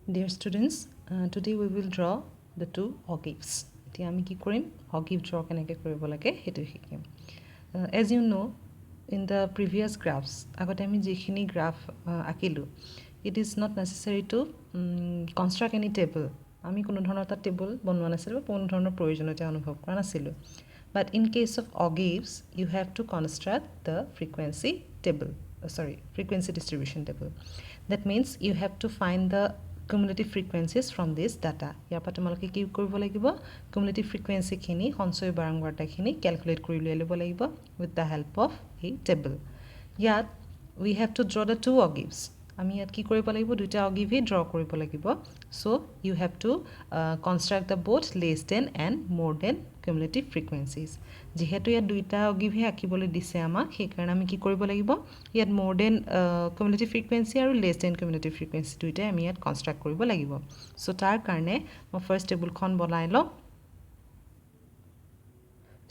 Dear students, today we will draw the two ogives. এতিয়া আমি কি কৰিম ogive draw কেনেকৈ কৰিব লাগে সেইটো শিকিম as you know in the previous graphs আগতে আমি যিখিনি graph আঁকিলোঁ it is not necessary to construct any table আমি কোনো ধৰণৰ এটা টেবল বনোৱা নাছিলোঁ কোনো ধৰণৰ প্ৰয়োজনীয়তা অনুভৱ কৰা নাছিলোঁ but in case of ogives you have to construct the frequency table frequency distribution table that means you have to find the cumulative frequencies from this data ইয়াৰ পৰা তোমালোকে কি কৰিব লাগিব cumulative frequency খিনি সঞ্চয় বাৰংবাৰতাখিনি ক্যালকুলেট কৰি ল'ব লাগিব with the help of a table ইয়াত we have to draw the two ogives আমি ইয়াত কি কৰিব লাগিব দুটা ogive draw কৰিব লাগিব so you have to construct the both less than and more than cumulative frequencies যেহেতু ইয়াত দুটা ogive আঁকিবলৈ দিছে আমাক সেই কাৰণে আমি কি কৰিব লাগিব ইয়াত more than cumulative frequency আৰু less than cumulative frequency দুইটা আমি ইয়াত construct কৰিব লাগিব so তাৰ কাৰণে মই first table খন বনাই লম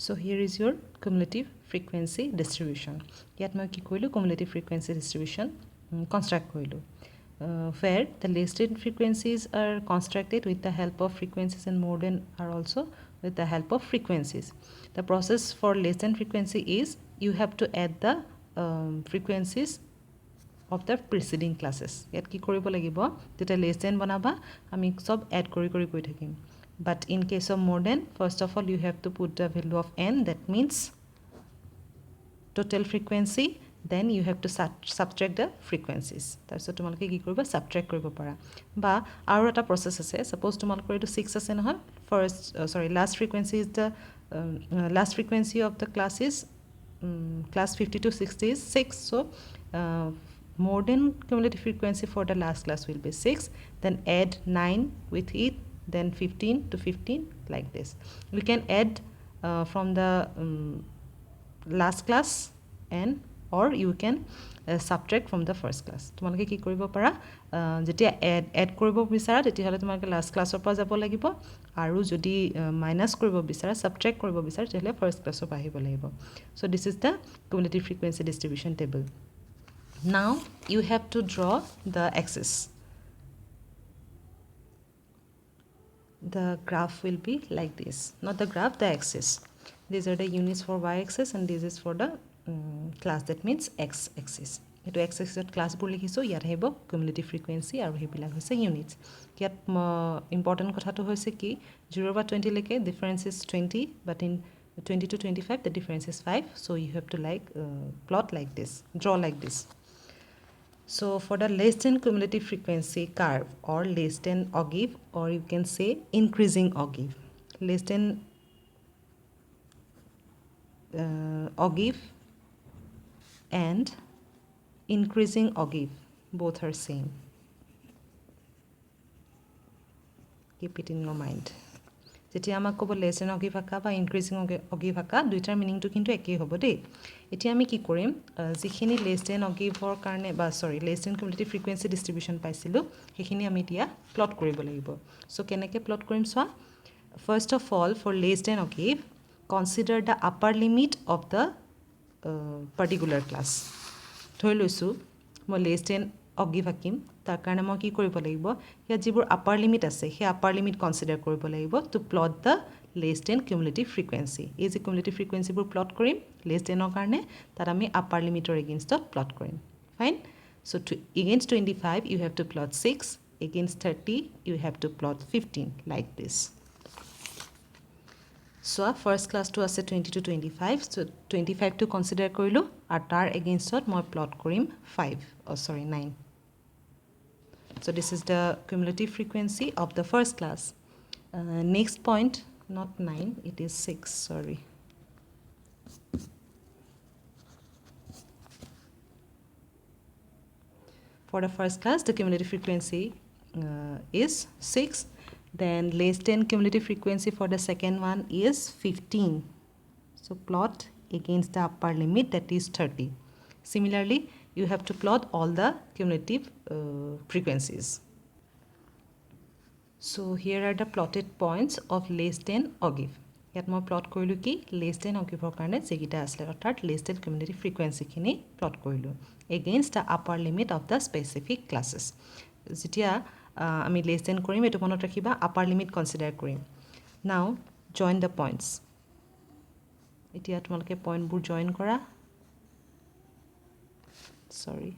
so here is your cumulative frequency distribution ইয়াত মই কি কৰিলো cumulative frequency distribution construct কৰিলো where the less than frequencies are constructed with the help of frequencies and more than are also with the help of frequencies the process for less than frequency is you have to add the frequencies of the preceding classes ইয়াত কি কৰিব লাগিব যেটা less than বনাবা আমি সব add কৰি গৈ থাকিম but in case of more than first of all you have to put the value of n that means total frequency then you have to subtract the frequencies তাৰপিছত তোমালোকে কি কৰিবা subtract কৰিব পাৰা বা আৰু এটা process আছে suppose তোমালোকৰ এটো 6 আছে নহয় first last frequency is the last frequency of the class is class 50 to 60 is 6 so more than cumulative frequency for the last class will be 6 then add 9 with it then 15 to 15 like this we can add from the last class and or you can subtract from the first class তোমালোকে কি কৰিব পাৰা যেতিয়া add কৰিব বিচাৰা তেতিয়া হলে তোমালোকে লাষ্ট ক্লাছৰ পৰা যাব লাগিব আৰু যদি মাইনাস কৰিব বিচাৰা subtract কৰিব বিচাৰা তেতিয়া ফাৰ্স্ট ক্লাছৰ পৰা আহিব লাগিব so this is the cumulative frequency distribution table now you have to draw the axis the graph will be like this not the graph the axis these are the units for y axis and this is for the class that means x axis eto x axis class bur likhiso yar hebo cumulative frequency aru hebila hoise units yat important kotha to hoise ki 0 by 20 leke difference is 20 but in 20 to 25 the difference is 5 so you have to plot like this draw like this so for the less than cumulative frequency curve or less than ogive or you can say increasing ogive less than ogive and increasing ogive both are same keep it in your mind যেতিয়া আমাক কব less than ogive আকা বা increasing ogive আকা দুইটাৰ meaning টো কিন্তু একেই হ'ব দেই এতিয়া আমি কি কৰিম যিখিনি less than ogive ৰ কাৰণে বা less than cumulative frequency distribution পাইছিলো সেইখিনি আমি এতিয়া প্লট কৰিব লাগিব সো কেনেকৈ প্লট কৰিম সোৱা first of all for less than ogive consider the upper limit of the particular class ধৰি লৈছো মই less than ogive আকিম তাৰ কাৰণে মই কি কৰিব লাগিব ইয়া যিবোৰ আপাৰ লিমিট আছে সেই আপাৰ লিমিট কনসিডাৰ কৰিব লাগিব টু প্লট দা less than cumulative frequency এই যে cumulative frequency বোৰ প্লট কৰিম less than ৰ কাৰণে তাৰ আমি আপাৰ লিমিটৰ এগেইনষ্টত প্লট কৰিম fine so to against 25 you have to plot 6 against 30 you have to plot 15 like this so first class to ase 20 to 25 so 25 to consider korilu ar tar against ot moi plot korim 9 so this is the cumulative frequency of the first class next point not 9 it is 6 sorry for the first class the cumulative frequency is 6 then less than cumulative frequency for the second one is 15 so plot against the upper limit that is 30 similarly you have to plot all the cumulative frequencies so here are the plotted points of less than ogive ইয়াত মই plot কৰিলো কি less than ogive ৰ কাৰণে যেগিটা আসলে অৰ্থাৎ less than cumulative frequency খিনি plot কৰিলো against the upper limit of the specific classes যেতিয়া আমি লেছ দেন কৰিম এইটো মনত ৰাখিবা আপাৰ লিমিট কনচিডাৰ কৰিম নাও জইন দ্য পইণ্টছ এতিয়া তোমালোকে পইণ্টবোৰ জইন কৰা sorry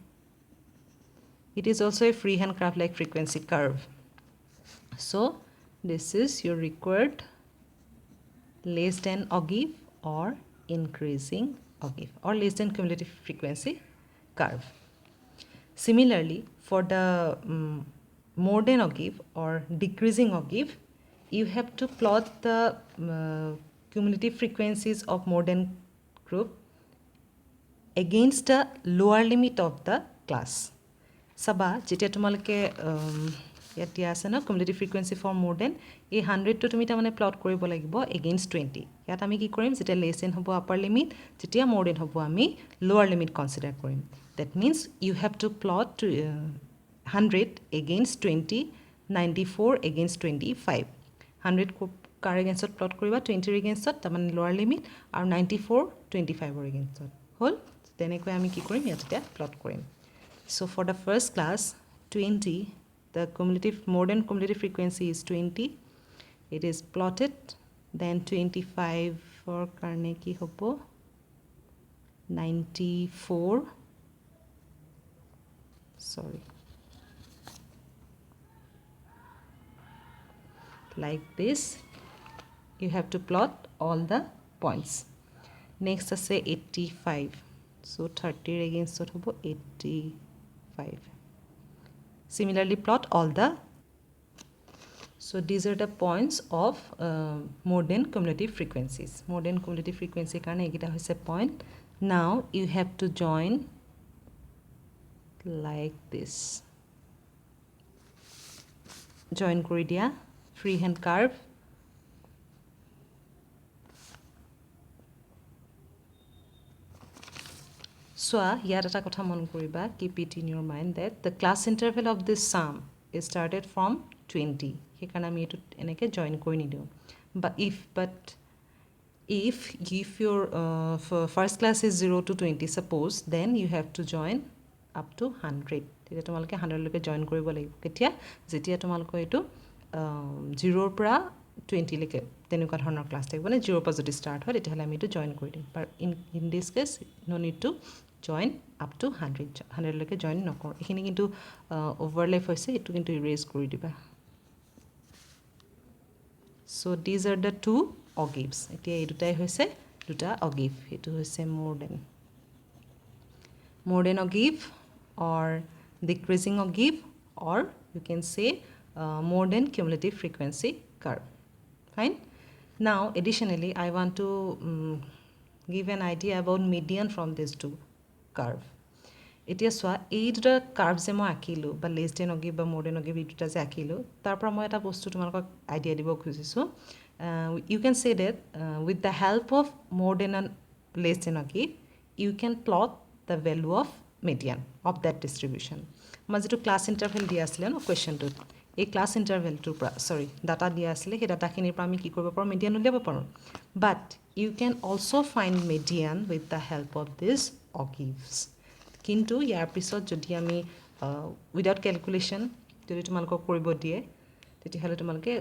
it is also a freehand graph like frequency curve so this is your required less than ogive or increasing ogive or less than cumulative frequency curve similarly for the more than ogive or decreasing ogive you have to plot the cumulative frequencies of more than group against the lower limit of the class saba jetia tumalke ইয়াত দিয়া আছে না cumulative frequency for more than এই 100 টো তুমি তাৰমানে plot কৰিব লাগিব against 20 ইয়াত আমি কি কৰিম যেতিয়া less than হ'ব upper limit যেতিয়া more than হ'ব আমি lower limit consider কৰিম that means you have to plot 100 against 20 94 against 25 100 car against plot কৰিবা 20 against তাৰমানে lower limit আৰু 94 25 against হল তেনেকৈ আমি কি কৰিম ইয়াত এটা প্লট কৰিম so for the first class 20 the cumulative more than cumulative frequency is 20 it is plotted then 25 for karne ki hobo 94 sorry like this you have to plot all the points next is say 85 so 30 against what hobo 85 similarly plot all the so these are the points of more than cumulative frequencies more than cumulative frequency karone egita hoise point now you have to join like this join kori dia freehand curve so here eta kotha mon koriba keep it in your mind that the class interval of this sum is started from 20 hekarone ami etu eneke join kori nidiu but if your first class is 0 to 20 suppose then you have to join up to 100 তেতিয়া তোমালকে 100 লকে join কৰিব লাগিব কেতিয়া যেতিয়া তোমালক এটো 0 পৰা 20 লকে তেনেকুৱা ধৰণৰ ক্লাছ থাকিব মানে 0 পৰা যদি স্টাৰ্ট হয় তেতিয়া হলে আমি এটো জয়েন কৰি দিম but in this case no need to join up to 100 লকে জয়েন নকৰ এখিনি কিন্তু ওভাৰল্যাপ হৈছে এটো কিন্তু ইৰেজ কৰি দিবা so these are the two ogives এতিয়া এই দুটাই হৈছে দুটা ogive এটো হৈছে more than ogive or decreasing ogive or you can say more than cumulative frequency curve fine now additionally I want to give an idea about median from these two curve এতিয়া সোয়া এই দুটা curve যে মই আঁকিলো বা less than ogive বা মোর then ogive এই দুটা যে আঁকিলো তাৰ পৰা মই এটা বস্তু তোমালোকক আইডিয়া দিব খুজিছো you can say that with the help of more than and less than ogive you can plot the value of median of that distribution মই যেটো ক্লাস ইন্টারভেল দিয়া আছিল ন কোয়েশ্চনটোত এই ক্লাস ইন্টাৰভেলটোৰ পৰা সৰি ডাটা দিয়া আছিল সেই ডাটাখিনিৰ পৰা আমি কি কৰিব পাৰো মিডিয়ান উলিয়াব পাৰো but you can also find median with the help of this ogives কিন্তু ইয়াৰ পিছত যদি আমি উইদাউট ক্যালকুলেশন যদি তোমালকক কৰিব দিয়ে তেতিয়া হলে তোমালকে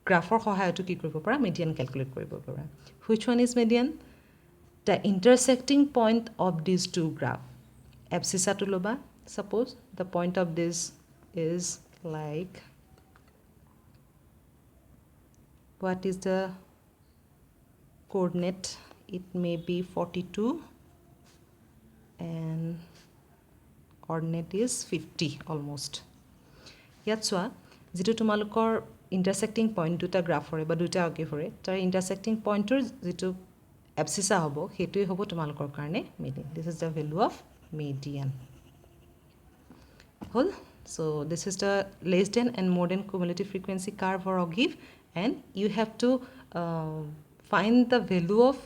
গ্ৰাফৰ সহায়ত কি কৰিব পাৰা মিডিয়ান ক্যালকুলেট কৰিব পাৰা which one is median the intersecting point of these two graph abscissa to loba suppose the point of this is like what is the coordinate it may be 42 and coordinate is 50 almost yat soa jitu tumalukor intersecting point duta graph hore ba duta ogive hore tar intersecting point or jitu abscissa hobo hetui hobo tumalukor karone median this is the value of median hol so this is the less than and more than cumulative frequency curve or ogive and you have to find the value of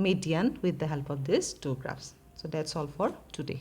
median with the help of these two graphs so that's all for today